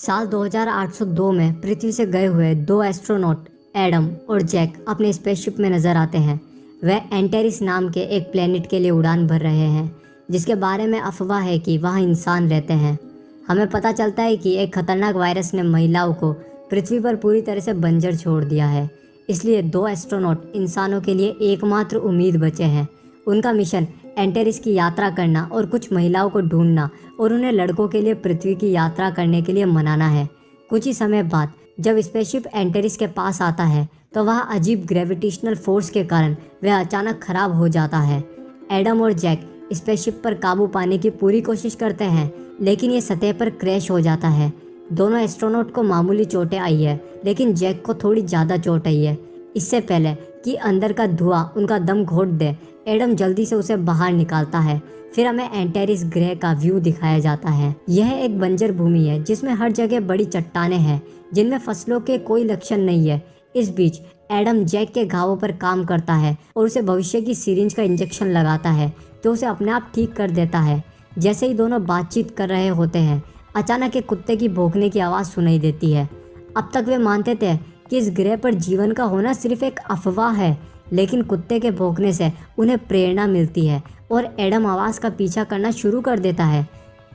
साल 2802 में पृथ्वी से गए हुए दो एस्ट्रोनॉट एडम और जैक अपने स्पेसशिप में नजर आते हैं। वह एंटेरिस नाम के एक प्लेनेट के लिए उड़ान भर रहे हैं, जिसके बारे में अफवाह है कि वहाँ इंसान रहते हैं। हमें पता चलता है कि एक खतरनाक वायरस ने महिलाओं को पृथ्वी पर पूरी तरह से बंजर छोड़ दिया है, इसलिए दो एस्ट्रोनॉट इंसानों के लिए एकमात्र उम्मीद बचे हैं। उनका मिशन एंटेरिस की यात्रा करना और कुछ महिलाओं को ढूंढना और उन्हें लड़कों के लिए पृथ्वी की यात्रा करने के लिए मनाना है। कुछ ही समय बाद जब स्पेसशिप एंटेरिस के पास आता है तो वह अजीब ग्रेविटेशनल फोर्स के कारण वह अचानक खराब हो जाता है। एडम और जैक स्पेसशिप पर काबू पाने की पूरी कोशिश करते हैं, लेकिन ये सतह पर क्रैश हो जाता है। दोनों एस्ट्रोनॉट को मामूली चोटें आई है, लेकिन जैक को थोड़ी ज़्यादा चोट आई है। इससे पहले कि अंदर का धुआं उनका दम घोट दे, एडम जल्दी से उसे बाहर निकालता है। फिर हमें एंटेरिस ग्रह का व्यू दिखाया जाता है। यह एक बंजर भूमि है जिसमें हर जगह बड़ी चट्टानें हैं, जिनमें फसलों के कोई लक्षण नहीं है। इस बीच एडम जैक के घावों पर काम करता है और उसे भविष्य की सिरिंज का इंजेक्शन लगाता है, जो उसे अपने आप ठीक कर देता है। जैसे ही दोनों बातचीत कर रहे होते हैं, अचानक एक कुत्ते की भौंकने की आवाज़ सुनाई देती है। अब तक वे मानते थे कि इस ग्रह पर जीवन का होना सिर्फ एक अफवाह है, लेकिन कुत्ते के भौंकने से उन्हें प्रेरणा मिलती है और एडम आवाज़ का पीछा करना शुरू कर देता है।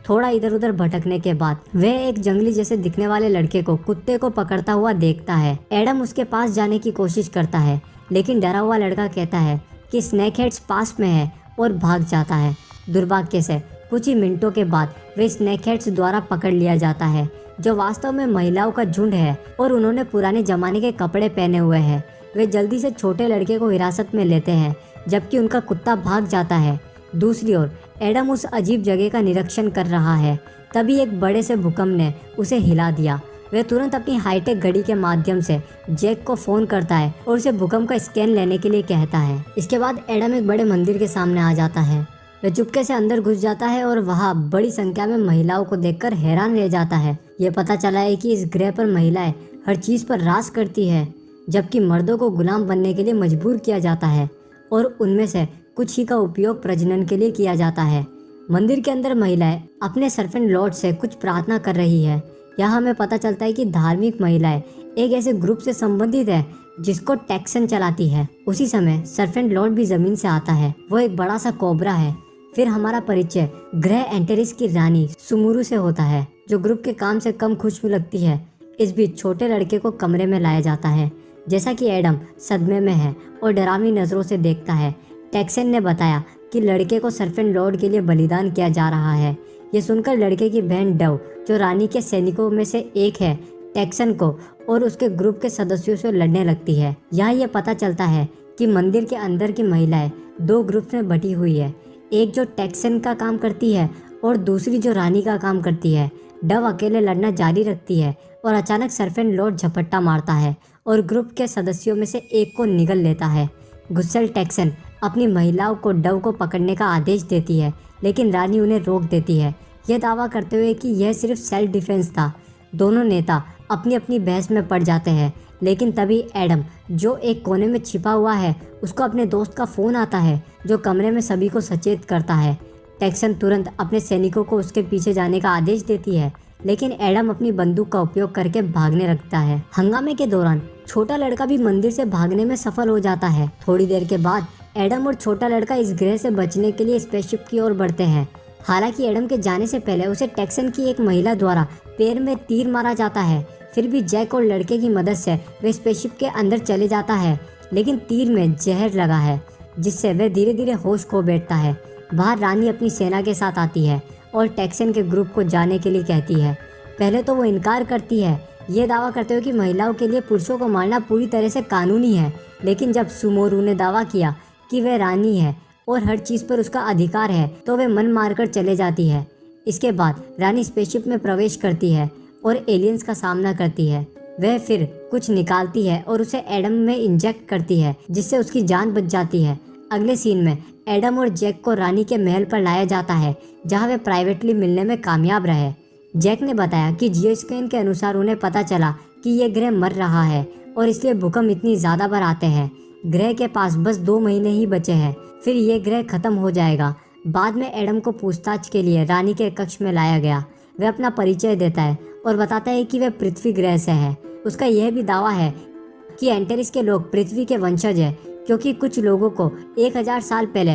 थोड़ा इधर उधर भटकने के बाद वह एक जंगली जैसे दिखने वाले लड़के को कुत्ते को पकड़ता हुआ देखता है। एडम उसके पास जाने की कोशिश करता है, लेकिन डरा हुआ लड़का कहता है कि स्नैक हेड्स पास में है और भाग जाता है। दुर्भाग्य से कुछ ही मिनटों के बाद वे स्नैक हेड्स द्वारा पकड़ लिया जाता है, जो वास्तव में महिलाओं का झुंड है और उन्होंने पुराने जमाने के कपड़े पहने हुए हैं। वे जल्दी से छोटे लड़के को हिरासत में लेते हैं, जबकि उनका कुत्ता भाग जाता है। दूसरी ओर एडम उस अजीब जगह का निरीक्षण कर रहा है। तभी एक बड़े से भूकंप ने उसे हिला दिया। वह तुरंत अपनी हाईटेक घड़ी के माध्यम से जैक को फ़ोन करता है और उसे भूकंप का स्कैन लेने के लिए कहता है। इसके बाद एडम एक बड़े मंदिर के सामने आ जाता है। वह चुपके से अंदर घुस जाता है और वहाँ बड़ी संख्या में महिलाओं को देखकर हैरान रह जाता है। ये पता चला है कि इस ग्रह पर महिलाएं हर चीज़ पर राज करती है, जबकि मर्दों को गुलाम बनने के लिए मजबूर किया जाता है और उनमें से कुछ ही का उपयोग प्रजनन के लिए किया जाता है। मंदिर के अंदर महिलाएं अपने सर्फेंट लॉर्ड से कुछ प्रार्थना कर रही है। यहाँ हमें पता चलता है कि धार्मिक महिलाएं एक ऐसे ग्रुप से संबंधित है जिसको टैक्सन चलाती है। उसी समय सर्फेंट लॉर्ड भी जमीन से आता है। वो एक बड़ा सा कोबरा है। फिर हमारा परिचय ग्रह एंटेरिस की रानी सुमुरु से होता है, जो ग्रुप के काम से कम खुश भी लगती है। इस बीच छोटे लड़के को कमरे में लाया जाता है। जैसा कि एडम सदमे में है और डरावनी नज़रों से देखता है। टैक्सन ने बताया कि लड़के को सर्फेंट लॉर्ड के लिए बलिदान किया जा रहा है। ये सुनकर लड़के की बहन डव, जो रानी के सैनिकों में से एक है, टैक्सन को और उसके ग्रुप के सदस्यों से लड़ने लगती है। यहाँ ये पता चलता है कि मंदिर के अंदर की महिलाएं दो ग्रुप में बटी हुई है, एक जो टैक्सन का काम करती है और दूसरी जो रानी का काम करती है। डव अकेले लड़ना जारी रखती है और अचानक सर्फेंट लॉर्ड झपट्टा मारता है और ग्रुप के सदस्यों में से एक को निगल लेता है। गुस्सेल टैक्सन अपनी महिलाओं को डव को पकड़ने का आदेश देती है, लेकिन रानी उन्हें रोक देती है, यह दावा करते हुए कि यह सिर्फ सेल्फ डिफेंस था। दोनों नेता अपनी अपनी बहस में पड़ जाते हैं, लेकिन तभी एडम, जो एक कोने में छिपा हुआ है, उसको अपने दोस्त का फ़ोन आता है, जो कमरे में सभी को सचेत करता है। टैक्सन तुरंत अपने सैनिकों को उसके पीछे जाने का आदेश देती है, लेकिन एडम अपनी बंदूक का उपयोग करके भागने लगता है। हंगामे के दौरान छोटा लड़का भी मंदिर से भागने में सफल हो जाता है। थोड़ी देर के बाद एडम और छोटा लड़का इस ग्रह से बचने के लिए स्पेसशिप की ओर बढ़ते हैं। हालांकि एडम के जाने से पहले उसे टैक्सन की एक महिला द्वारा पैर में तीर मारा जाता है। फिर भी जैक और लड़के की मदद से वह स्पेसशिप के अंदर चले जाता है, लेकिन तीर में जहर लगा है, जिससे वह धीरे धीरे होश खो बैठता है। बाहर रानी अपनी सेना के साथ आती है और टैक्सन के ग्रुप को जाने के लिए कहती है। पहले तो वो इनकार करती है, ये दावा करते हुए कि महिलाओं के लिए पुरुषों को मारना पूरी तरह से कानूनी है। लेकिन जब सुमोरू ने दावा किया कि वह रानी है और हर चीज़ पर उसका अधिकार है, तो वह मन मारकर चले जाती है। इसके बाद रानी स्पेसशिप में प्रवेश करती है और एलियंस का सामना करती है। वह फिर कुछ निकालती है और उसे एडम में इंजेक्ट करती है, जिससे उसकी जान बच जाती है। अगले सीन में एडम और जैक को रानी के महल पर लाया जाता है, जहां वे प्राइवेटली मिलने में कामयाब रहे। जैक ने बताया कि जियोस्कैन के अनुसार उन्हें पता चला कि यह ग्रह मर रहा है और इसलिए भूकंप इतनी ज़्यादा बार आते हैं। ग्रह के पास बस 2 महीने ही बचे हैं, फिर ये ग्रह खत्म हो जाएगा। बाद में एडम को पूछताछ के लिए रानी के कक्ष में लाया गया। वह अपना परिचय देता है और बताता है कि वह पृथ्वी ग्रह से है। उसका यह भी दावा है कि एंटेरिस के लोग पृथ्वी के वंशज है, क्योंकि कुछ लोगों को 1000 साल पहले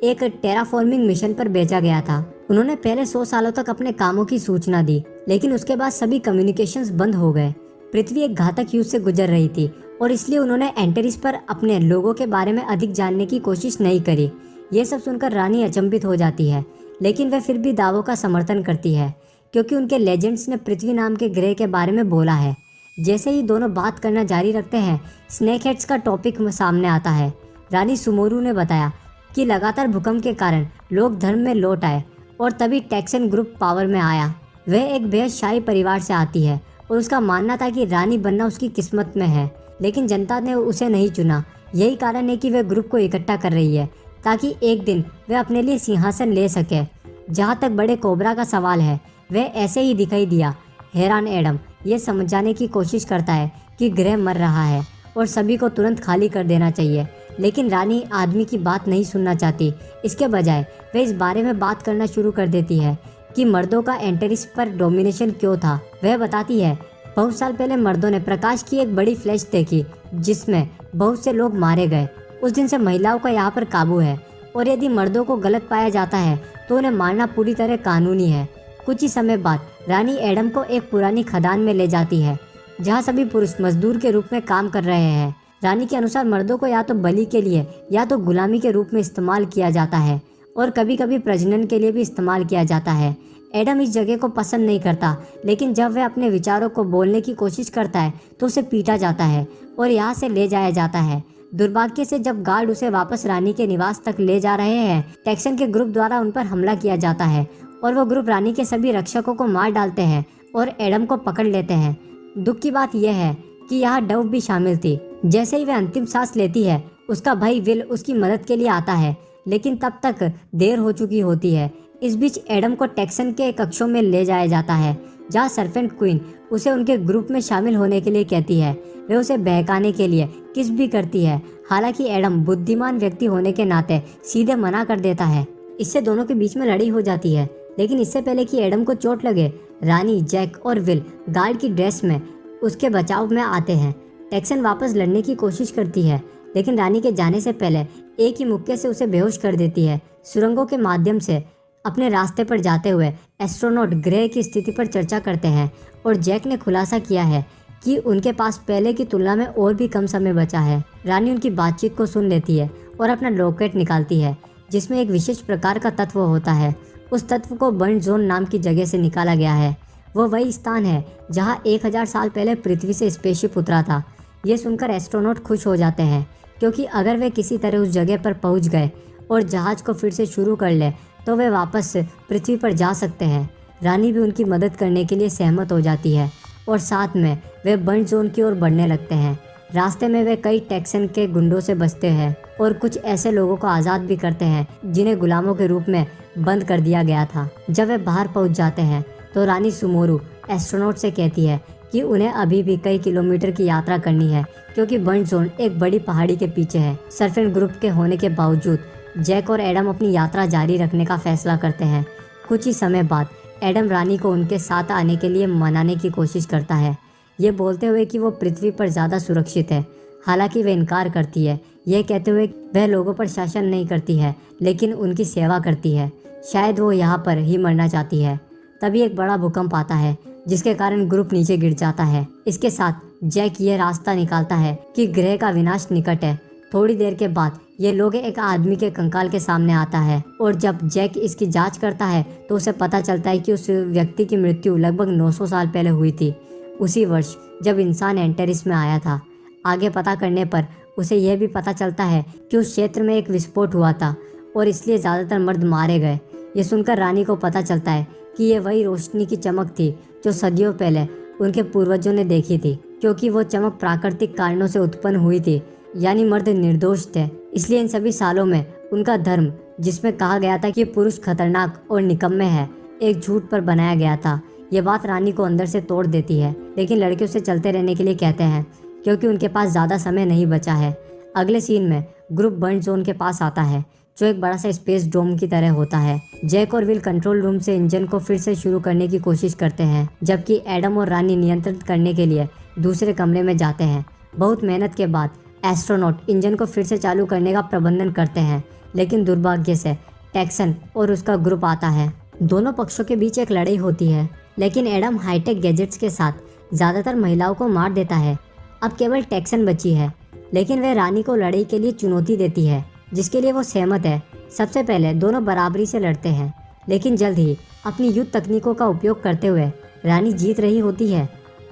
एक टेराफॉर्मिंग मिशन पर भेजा गया था। उन्होंने पहले 100 सालों तक अपने कामों की सूचना दी, लेकिन उसके बाद सभी कम्युनिकेशंस बंद हो गए। पृथ्वी एक घातक युद्ध से गुजर रही थी और इसलिए उन्होंने एंटेरिस पर अपने लोगों के बारे में अधिक जानने की कोशिश नहीं करी। ये सब सुनकर रानी अचंभित हो जाती है, लेकिन वह फिर भी दावों का समर्थन करती है, क्योंकि उनके लेजेंड्स ने पृथ्वी नाम के ग्रह के बारे में बोला है। जैसे ही दोनों बात करना जारी रखते हैं, स्नेक हेड्स का टॉपिक सामने आता है। रानी सुमोरू ने बताया कि लगातार भूकंप के कारण लोग धर्म में लौट आए और तभी टेक्सन ग्रुप पावर में आया। वह एक बेहद शाही परिवार से आती है और उसका मानना था कि रानी बनना उसकी किस्मत में है, लेकिन जनता ने उसे नहीं चुना। यही कारण है कि वह ग्रुप को इकट्ठा कर रही है ताकि एक दिन वह अपने लिए सिंहासन ले सके। जहाँ तक बड़े कोबरा का सवाल है, वह ऐसे ही दिखाई दिया। हैरान एडम ये समझाने की कोशिश करता है कि ग्रह मर रहा है और सभी को तुरंत खाली कर देना चाहिए, लेकिन रानी आदमी की बात नहीं सुनना चाहती। इसके बजाय वह इस बारे में बात करना शुरू कर देती है कि मर्दों का एंटेरिस पर डोमिनेशन क्यों था। वह बताती है बहुत साल पहले मर्दों ने प्रकाश की एक बड़ी फ्लैश देखी जिसमें बहुत से लोग मारे गए। उस दिन से महिलाओं का यहाँ पर काबू है और यदि मर्दों को गलत पाया जाता है तो उन्हें मारना पूरी तरह कानूनी है। कुछ ही समय बाद रानी एडम को एक पुरानी खदान में ले जाती है जहाँ सभी पुरुष मजदूर के रूप में काम कर रहे हैं। रानी के अनुसार मर्दों को या तो बलि के लिए या तो गुलामी के रूप में इस्तेमाल किया जाता है और कभी कभी प्रजनन के लिए भी इस्तेमाल किया जाता है। एडम इस जगह को पसंद नहीं करता, लेकिन जब वह अपने विचारों को बोलने की कोशिश करता है तो उसे पीटा जाता है और यहाँ से ले जाया जाता है। दुर्भाग्य से जब गार्ड उसे वापस रानी के निवास तक ले जा रहे हैं, टेक्सन के ग्रुप द्वारा उन पर हमला किया जाता है और वो ग्रुप रानी के सभी रक्षकों को मार डालते हैं और एडम को पकड़ लेते हैं। दुख की बात यह है कि यहाँ डव भी शामिल थी। जैसे ही वह अंतिम सांस लेती है, उसका भाई विल उसकी मदद के लिए आता है, लेकिन तब तक देर हो चुकी होती है। इस बीच एडम को टेक्सन के कक्षों में ले जाया जाता है जहाँ सर्पेंट क्वीन उसे उनके ग्रुप में शामिल होने के लिए कहती है। वह उसे बहकाने के लिए किस भी करती है, हालांकि एडम बुद्धिमान व्यक्ति होने के नाते सीधे मना कर देता है। इससे दोनों के बीच में लड़ाई हो जाती है, लेकिन इससे पहले कि एडम को चोट लगे, रानी, जैक और विल गार्ड की ड्रेस में उसके बचाव में आते हैं। टेक्सन वापस लड़ने की कोशिश करती है, लेकिन रानी के जाने से पहले एक ही मुक्के से उसे बेहोश कर देती है। सुरंगों के माध्यम से अपने रास्ते पर जाते हुए एस्ट्रोनॉट ग्रह की स्थिति पर चर्चा करते हैं और जैक ने खुलासा किया है कि उनके पास पहले की तुलना में और भी कम समय बचा है। रानी उनकी बातचीत को सुन लेती है और अपना लॉकेट निकालती है जिसमें एक विशेष प्रकार का तत्व होता है। उस तत्व को बर्न जोन नाम की जगह से निकाला गया है। वो वही स्थान है जहाँ 1000 साल पहले पृथ्वी से स्पेसशिप उतरा था। ये सुनकर एस्ट्रोनॉट खुश हो जाते हैं, क्योंकि अगर वे किसी तरह उस जगह पर पहुँच गए और जहाज़ को फिर से शुरू कर ले तो वे वापस पृथ्वी पर जा सकते हैं। रानी भी उनकी मदद करने के लिए सहमत हो जाती है और साथ में वे बर्न जोन की ओर बढ़ने लगते हैं। रास्ते में वे कई टेक्सन के गुंडों से बचते हैं और कुछ ऐसे लोगों को आज़ाद भी करते हैं जिन्हें गुलामों के रूप में बंद कर दिया गया था। जब वे बाहर पहुंच जाते हैं तो रानी सुमोरू एस्ट्रोनॉट से कहती है कि उन्हें अभी भी कई किलोमीटर की यात्रा करनी है, क्योंकि बर्न जोन एक बड़ी पहाड़ी के पीछे है। सर्फेंट ग्रुप के होने के बावजूद जैक और एडम अपनी यात्रा जारी रखने का फैसला करते हैं। कुछ ही समय बाद एडम रानी को उनके साथ आने के लिए मनाने की कोशिश करता है, ये बोलते हुए कि वो पृथ्वी पर ज़्यादा सुरक्षित है। हालांकि वह इनकार करती है, यह कहते हुए वह लोगों पर शासन नहीं करती है लेकिन उनकी सेवा करती है। शायद वो यहाँ पर ही मरना चाहती है। तभी एक बड़ा भूकंप आता है जिसके कारण ग्रुप नीचे गिर जाता है। इसके साथ जैक ये रास्ता निकालता है कि ग्रह का विनाश निकट है। थोड़ी देर के बाद ये लोग एक आदमी के कंकाल के सामने आता है और जब जैक इसकी जांच करता है तो उसे पता चलता है कि उस व्यक्ति की मृत्यु लगभग 900 साल पहले हुई थी, उसी वर्ष जब इंसान एंटेरिस में आया था। आगे पता करने पर उसे यह भी पता चलता है कि उस क्षेत्र में एक विस्फोट हुआ था और इसलिए ज़्यादातर मर्द मारे गए। ये सुनकर रानी को पता चलता है कि ये वही रोशनी की चमक थी जो सदियों पहले उनके पूर्वजों ने देखी थी, क्योंकि वो चमक प्राकृतिक कारणों से उत्पन्न हुई थी, यानी मर्द निर्दोष थे। इसलिए इन सभी सालों में उनका धर्म, जिसमें कहा गया था कि पुरुष खतरनाक और निकम्मे है, एक झूठ पर बनाया गया था। ये बात रानी को अंदर से तोड़ देती है, लेकिन लड़के उसे चलते रहने के लिए कहते हैं क्योंकि उनके पास ज़्यादा समय नहीं बचा है। अगले सीन में ग्रुप बर्न जोन के पास आता है। जो एक बड़ा सा स्पेस डोम की तरह होता है। जैक और विल कंट्रोल रूम से इंजन को फिर से शुरू करने की कोशिश करते हैं, जबकि एडम और रानी नियंत्रित करने के लिए दूसरे कमरे में जाते हैं। बहुत मेहनत के बाद एस्ट्रोनॉट इंजन को फिर से चालू करने का प्रबंधन करते हैं, लेकिन दुर्भाग्य से टेक्सन और उसका ग्रुप आता है। दोनों पक्षों के बीच एक लड़ाई होती है, लेकिन एडम हाईटेक गैजेट्स के साथ ज़्यादातर महिलाओं को मार देता है। अब केवल टेक्सन बची है, लेकिन वह रानी को लड़ाई के लिए चुनौती देती है, जिसके लिए वो सहमत है। सबसे पहले दोनों बराबरी से लड़ते हैं, लेकिन जल्द ही अपनी युद्ध तकनीकों का उपयोग करते हुए रानी जीत रही होती है।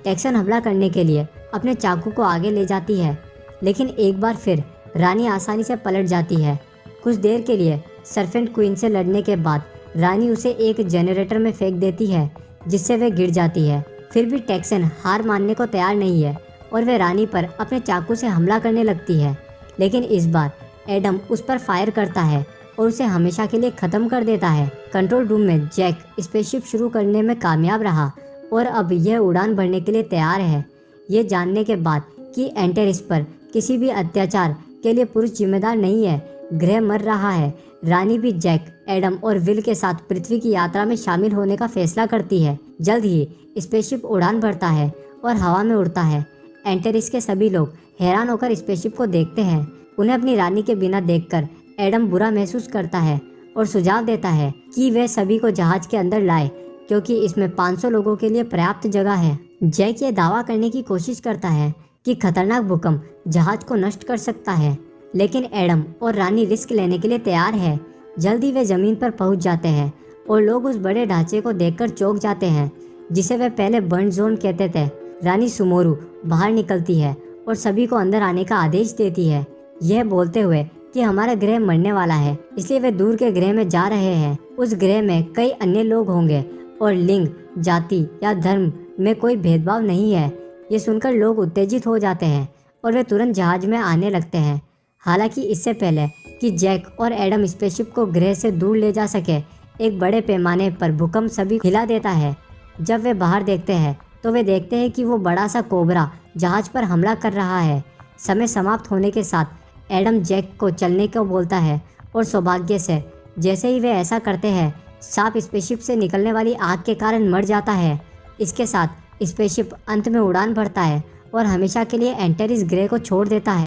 टेक्सन हमला करने के लिए अपने चाकू को आगे ले जाती है, लेकिन एक बार फिर रानी आसानी से पलट जाती है। कुछ देर के लिए सर्फेंट क्वीन से लड़ने के बाद रानी उसे एक जनरेटर में फेंक देती है, जिससे वह गिर जाती है। फिर भी टेक्सन हार मानने को तैयार नहीं है और वह रानी पर अपने चाकू से हमला करने लगती है, लेकिन इस बार एडम उस पर फायर करता है और उसे हमेशा के लिए ख़त्म कर देता है। कंट्रोल रूम में जैक स्पेसशिप शुरू करने में कामयाब रहा और अब यह उड़ान भरने के लिए तैयार है। ये जानने के बाद कि एंटेरिस पर किसी भी अत्याचार के लिए पुरुष जिम्मेदार नहीं है, ग्रह मर रहा है, रानी भी जैक, एडम और विल के साथ पृथ्वी की यात्रा में शामिल होने का फैसला करती है। जल्द ही स्पेसशिप उड़ान भरता है और हवा में उड़ता है। एंटेरिस के सभी लोग हैरान होकर स्पेसशिप को देखते हैं। उन्हें अपनी रानी के बिना देखकर एडम बुरा महसूस करता है और सुझाव देता है कि वे सभी को जहाज के अंदर लाए, क्योंकि इसमें 500 लोगों के लिए पर्याप्त जगह है। जैक ये दावा करने की कोशिश करता है कि खतरनाक भूकंप जहाज को नष्ट कर सकता है, लेकिन एडम और रानी रिस्क लेने के लिए तैयार है। जल्दी वे जमीन पर पहुंच जाते हैं और लोग उस बड़े ढांचे को देखकर चौंक जाते हैं, जिसे वे पहले बर्न जोन कहते थे। रानी सुमोरू बाहर निकलती है और सभी को अंदर आने का आदेश देती है, यह बोलते हुए कि हमारा ग्रह मरने वाला है, इसलिए वे दूर के ग्रह में जा रहे हैं। उस ग्रह में कई अन्य लोग होंगे और लिंग, जाति या धर्म में कोई भेदभाव नहीं है। ये सुनकर लोग उत्तेजित हो जाते हैं और वे तुरंत जहाज में आने लगते हैं। हालांकि इससे पहले कि जैक और एडम स्पेसशिप को ग्रह से दूर ले जा सके, एक बड़े पैमाने पर भूकंप सभी को हिला देता है। जब वे बाहर देखते हैं तो वे देखते हैं कि वो बड़ा सा कोबरा जहाज पर हमला कर रहा है। समय समाप्त होने के साथ एडम जैक को चलने को बोलता है और सौभाग्य से जैसे ही वे ऐसा करते हैं, सांप स्पेसशिप से निकलने वाली आग के कारण मर जाता है। इसके साथ स्पेसशिप अंत में उड़ान भरता है और हमेशा के लिए एंटेरिस ग्रह को छोड़ देता है।